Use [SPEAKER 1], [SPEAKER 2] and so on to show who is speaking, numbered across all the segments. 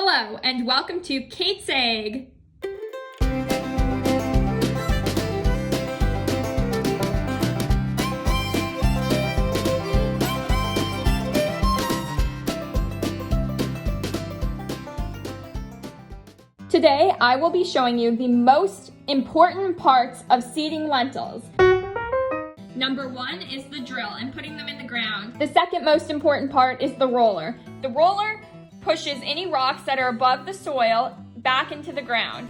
[SPEAKER 1] Hello, and welcome to Kate's Egg. Today, I will be showing you the most important parts of seeding lentils. Number one is the drill and putting them in the ground. The second most important part is the roller. The roller pushes any rocks that are above the soil back into the ground.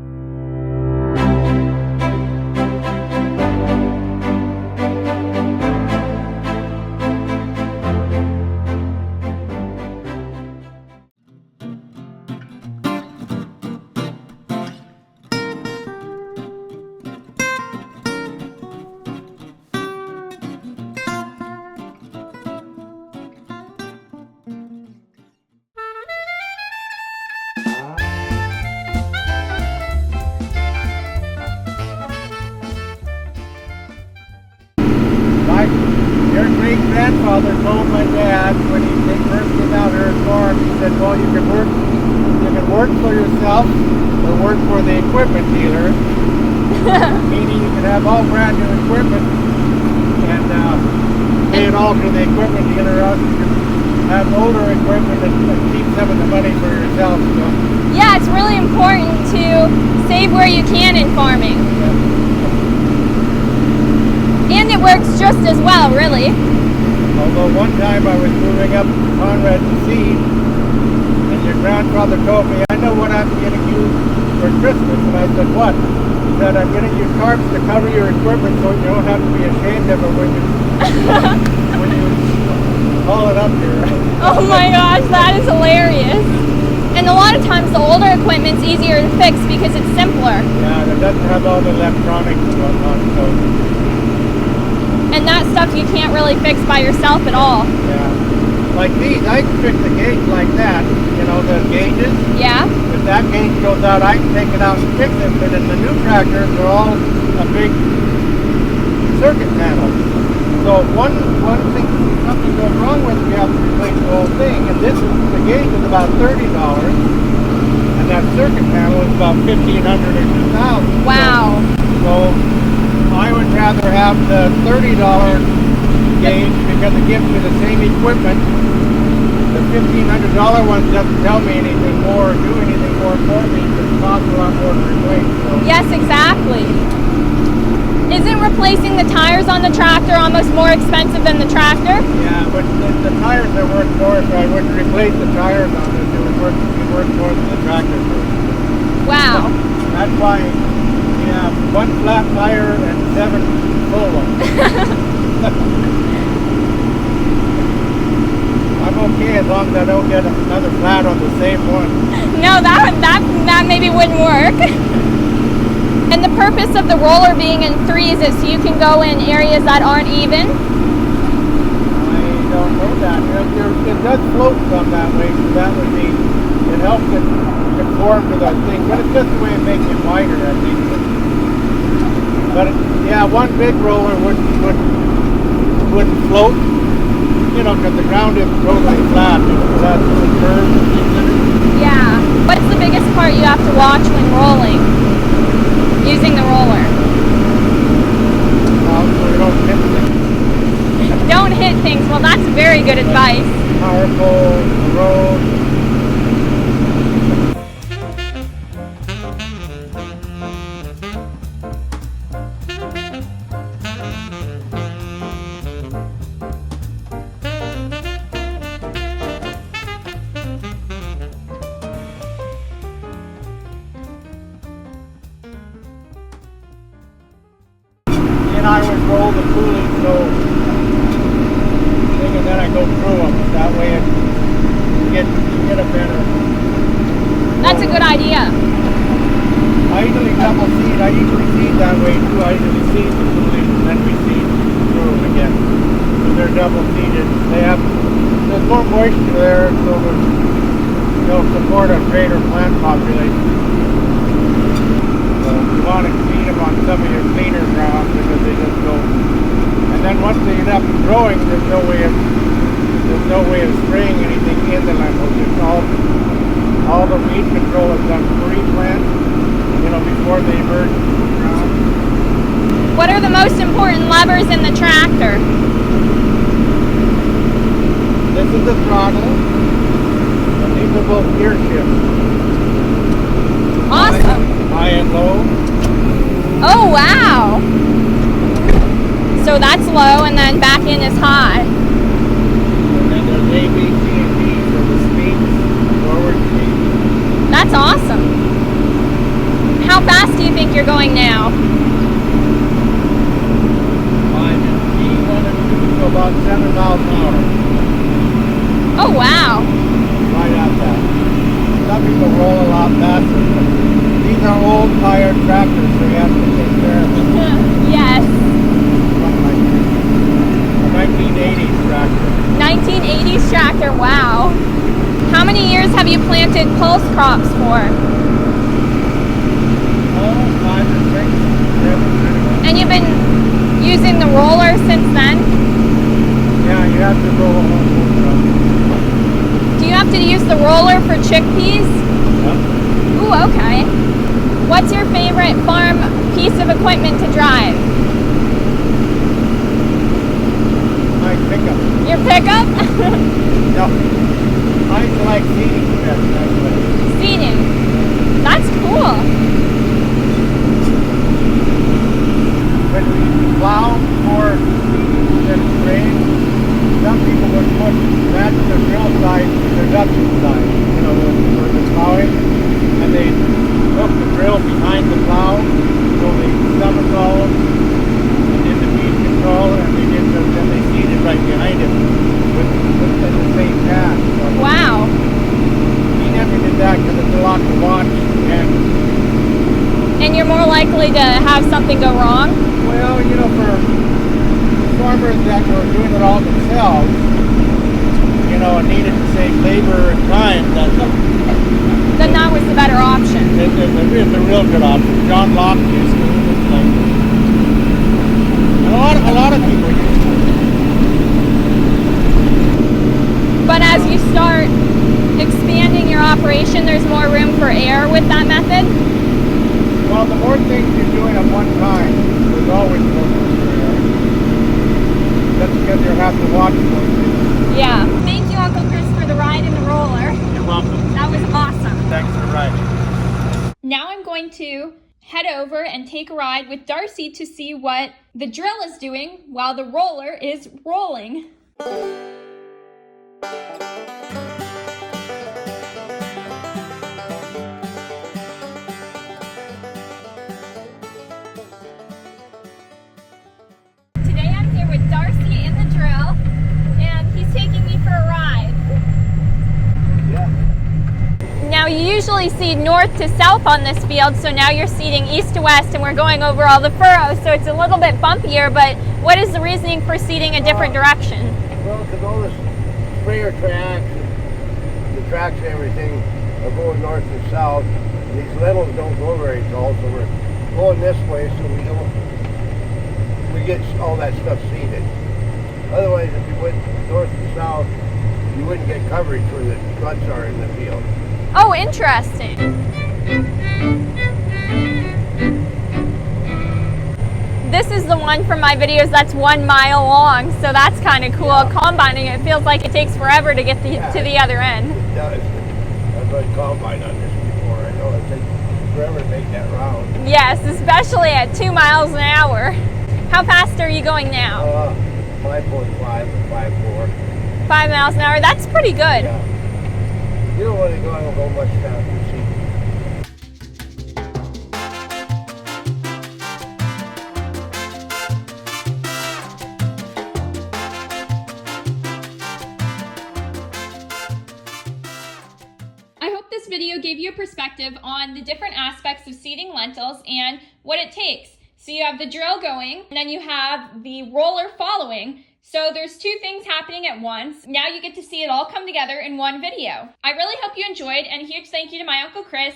[SPEAKER 2] Your great-grandfather told my dad when he first came out here at farm, he said, well, you can work for yourself or work for the equipment dealer. Meaning you can have all brand new equipment and pay it all to the equipment dealer, or else you can have older equipment and keep some of the money for yourself. So.
[SPEAKER 1] Yeah, it's really important to save where you can in farming.
[SPEAKER 2] Yeah.
[SPEAKER 1] And it works just as well, really.
[SPEAKER 2] Although one time I was moving up Conrad to seed, and your grandfather told me, I know what I'm getting you for Christmas. And I said, what? He said, I'm getting you tarps to cover your equipment so you don't have to be ashamed of it when you haul it up here.
[SPEAKER 1] Oh my gosh, that is hilarious. And a lot of times the older equipment's easier to fix because it's simpler.
[SPEAKER 2] Yeah, it doesn't have all the electronics and whatnot, so.
[SPEAKER 1] And that stuff you can't really fix by yourself at all.
[SPEAKER 2] Yeah. Like these, I can fix the gauge like that, you know, the gauges.
[SPEAKER 1] Yeah.
[SPEAKER 2] If that gauge goes out, I can take it out and fix it, but in the new tractors, they're all a big circuit panel. So one thing, something goes wrong with it, you have to replace the whole thing, and the gauge is about $30, and that circuit panel is about $1,500 or $2,000.
[SPEAKER 1] Wow.
[SPEAKER 2] So I would rather have the $30 gauge because it gives me the same equipment. The $1,500 one doesn't tell me anything more or do anything more for me because it costs a lot more to replace. So.
[SPEAKER 1] Yes, exactly. Isn't replacing the tires on the tractor almost more expensive than the tractor?
[SPEAKER 2] Yeah, but the tires are worth more. If I would replace the tires on it, it would worth more than the tractor.
[SPEAKER 1] Wow.
[SPEAKER 2] So that's why we have one flat tire and 7 full ones. I'm okay as long as I don't get another flat on the same one.
[SPEAKER 1] No, that maybe wouldn't work. And the purpose of the roller being in threes is so you can go in areas that aren't even?
[SPEAKER 2] I don't know that. It does float some that way, so that would be, it helps it conform to the thing, but it's just a way of making it wider, I think. But yeah, one big roller wouldn't float, you know, because the ground is totally flat. It's absolutely curved.
[SPEAKER 1] Yeah. What's the biggest part you have to watch when rolling? Using the roller.
[SPEAKER 2] So you don't hit things.
[SPEAKER 1] Don't hit things. Well, that's very good advice.
[SPEAKER 2] Power pole, the road. And I would roll the pulleys so thing, and then I go through them. That way you get a better.
[SPEAKER 1] That's a good idea.
[SPEAKER 2] I usually double seed. I usually seed that way too. I usually seed the pulleys and then we seed through them again. So they're double seeded. There's more moisture there, so they'll support a greater plant population. So you want to seed them on some of your cleaner ground because they just go. And then once they get up and growing, there's no way of spraying anything in the lentils. It's all all the weed control is done pre-plant, before they emerge from the ground.
[SPEAKER 1] What are the most important levers in the tractor?
[SPEAKER 2] This is the throttle, and these are both gear shifts.
[SPEAKER 1] Awesome.
[SPEAKER 2] High and low.
[SPEAKER 1] Oh, wow. So that's low, and then back in is high.
[SPEAKER 2] And then there's A, B, C, and D for the speed, forward speed.
[SPEAKER 1] That's awesome. How fast do you think you're going now?
[SPEAKER 2] I'm in G1 and 2, so about 7 miles an hour.
[SPEAKER 1] Oh, wow.
[SPEAKER 2] Right at that. Some people roll a lot faster, but these are old tire tractors, so you have to take care of them.
[SPEAKER 1] Yes.
[SPEAKER 2] A 1980s tractor.
[SPEAKER 1] 1980s tractor, wow. How many years have you planted pulse crops for?
[SPEAKER 2] 5 or 6, 7.
[SPEAKER 1] And you've been using the roller since then?
[SPEAKER 2] Yeah, you have to roll a whole.
[SPEAKER 1] Do you have to use the roller for chickpeas?
[SPEAKER 2] Yep.
[SPEAKER 1] Ooh, okay. What's your favorite farm piece of equipment to drive?
[SPEAKER 2] My pickup.
[SPEAKER 1] Your pickup?
[SPEAKER 2] No. I like seating best, actually.
[SPEAKER 1] Seating. That's cool.
[SPEAKER 2] When we plow for this grain, some people would put that to the drill side, the reduction side, for the plowing, and they hook the drill behind the plow, so they somersault and did the feed control, and then they seeded right behind it within the same path. So
[SPEAKER 1] Wow.
[SPEAKER 2] we never did that because it's a lot to watch,
[SPEAKER 1] And you're more likely to have something go wrong?
[SPEAKER 2] well, for farmers that were doing it all themselves, and needed to save labor and time,
[SPEAKER 1] Then that was the better option.
[SPEAKER 2] it's a real good option. John Locke used to, and a lot of people use it.
[SPEAKER 1] But as you start expanding your operation, there's more room for error with that method?
[SPEAKER 2] Well, the more things you're doing at one time, there's always more room for error. That's because you have to watch more things.
[SPEAKER 1] Yeah. Thank you, Uncle Chris, for the ride in the roller.
[SPEAKER 2] You're welcome.
[SPEAKER 1] That was awesome.
[SPEAKER 2] Thanks for riding.
[SPEAKER 1] Now I'm going to head over and take a ride with Darcy to see what the drill is doing while the roller is rolling. Today I'm here with Darcy in the drill, and he's taking me for a ride.
[SPEAKER 2] Yeah.
[SPEAKER 1] Now you usually seed north to south on this field, so now you're seeding east to west, and we're going over all the furrows, so it's a little bit bumpier, but what is the reasoning for seeding a different direction?
[SPEAKER 2] Well, because all this sprayer tracks, and the tracks and everything are going north and south, and these lentils don't go very tall, so we're going this way so we get all that stuff seeded. Otherwise, if you went north and south, you wouldn't get coverage where the ruts are in the field.
[SPEAKER 1] Oh, interesting. This is the one from my videos that's 1 mile long, so that's kind of cool.
[SPEAKER 2] Yeah.
[SPEAKER 1] Combining it feels like it takes forever to get to the other end.
[SPEAKER 2] It does. I've run combine on this before. I know it takes forever to make that round.
[SPEAKER 1] Yes, especially at 2 miles an hour. How fast are you going now?
[SPEAKER 2] 5.5 or 5.4.
[SPEAKER 1] 5 miles an hour. That's pretty good.
[SPEAKER 2] Yeah. You don't want to go much faster. See.
[SPEAKER 1] I hope this video gave you a perspective on the different aspects of seeding lentils and what it takes. So you have the drill going, and then you have the roller following. So there's two things happening at once. Now you get to see it all come together in one video. I really hope you enjoyed, and a huge thank you to my Uncle Chris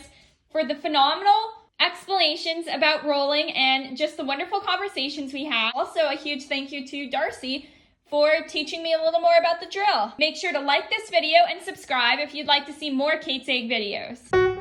[SPEAKER 1] for the phenomenal explanations about rolling and just the wonderful conversations we had. Also, a huge thank you to Darcy for teaching me a little more about the drill. Make sure to like this video and subscribe if you'd like to see more Kate's Egg videos.